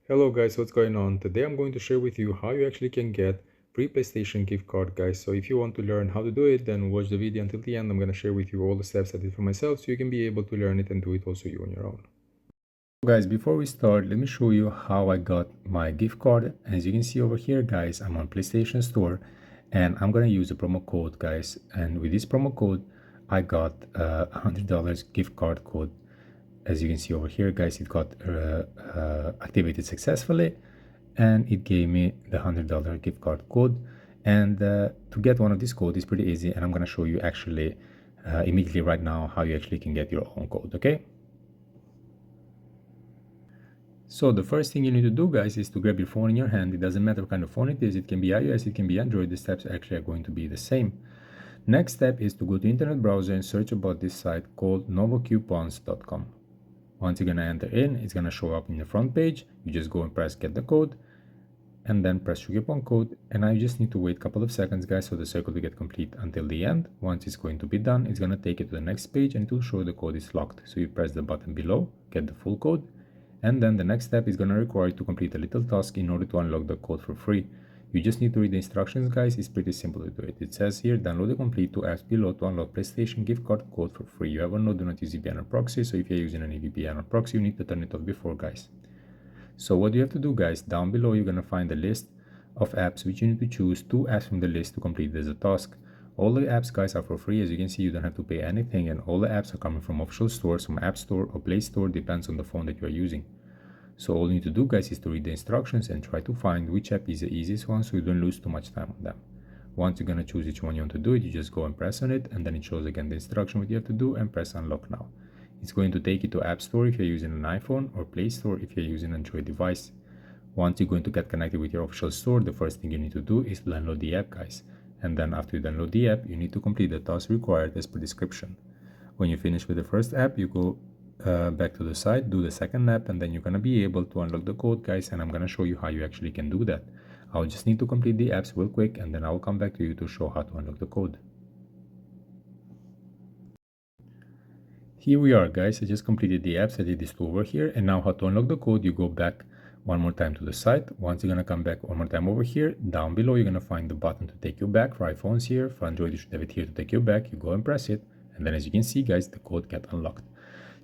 Hello guys, what's going on? Today I'm going to share with you how you actually can get free PlayStation gift card, guys. So if you want to learn how to do it, then watch the video until the end. I'm going to share with you all the steps I did for myself so you can be able to learn it and do it also you on your own. Guys, before we start, let me show you how I got my gift card. As you can see over here, guys, I'm on PlayStation Store and I'm going to use a promo code, guys. And with this promo code, I got a $100 gift card code. As you can see over here, guys, it got activated successfully and it gave me the $100 gift card code. And to get one of these codes is pretty easy, and I'm going to show you actually immediately right now how you actually can get your own code. Okay, so the first thing you need to do, guys, is to grab your phone in your hand. It doesn't matter what kind of phone it is. It can be iOS, it can be Android. The steps actually are going to be the same. Next step is to go to internet browser and search about this site called novocoupons.com. Once you're going to enter in, it's going to show up in the front page. You just go and press get the code and then press your coupon code, and I just need to wait a couple of seconds, guys, so the circle will get complete until the end. Once it's going to be done, it's going to take you to the next page and it will show the code is locked. So you press the button below, get the full code, and then the next step is going to require you to complete a little task in order to unlock the code for free. You just need to read the instructions, guys. It's pretty simple to do it. It says here, download the complete 2 apps below to unlock PlayStation gift card code for free. You have a note, do not use VPN or proxy. So if you're using any VPN or proxy, you need to turn it off before, guys. So what you have to do, guys, down below you're going to find a list of apps which you need to choose 2 apps from the list to complete as a task. All the apps, guys, are for free. As you can see, you don't have to pay anything, and all the apps are coming from official stores, from App Store or Play Store, depends on the phone that you are using. So all you need to do, guys, is to read the instructions and try to find which app is the easiest one so you don't lose too much time on them. Once you're going to choose which one you want to do it, you just go and press on it, and then it shows again the instruction what you have to do, and press unlock now. It's going to take you to App Store if you're using an iPhone, or Play Store if you're using an Android device. Once you're going to get connected with your official store, the first thing you need to do is to download the app, guys. And then after you download the app, you need to complete the tasks required as per description. When you finish with the first app, you go back to the site, do the second app, and then you're going to be able to unlock the code, guys, and I'm going to show you how you actually can do that. I'll just need to complete the apps real quick, and then I'll come back to you to show how to unlock the code. Here we are, guys. I just completed the apps. I did this two over here, and now how to unlock the code. You go back one more time to the site. Once you're going to come back one more time over here, down below you're going to find the button to take you back. For iPhones here, for Android you should have it here to take you back. You go and press it, and then as you can see, guys, the code get unlocked.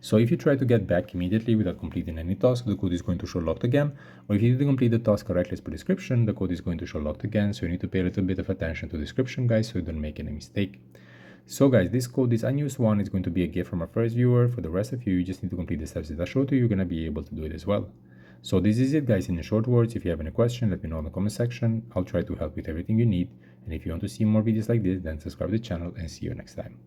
So if you try to get back immediately without completing any task, the code is going to show locked again. Or if you didn't complete the task correctly as per description, the code is going to show locked again. So you need to pay a little bit of attention to the description, guys, so you don't make any mistake. So guys, this code, this unused one, is going to be a gift from our first viewer. For the rest of you, you just need to complete the steps that I showed you. You're going to be able to do it as well. So this is it, guys, in short words. If you have any question, let me know in the comment section. I'll try to help with everything you need. And if you want to see more videos like this, then subscribe to the channel and see you next time.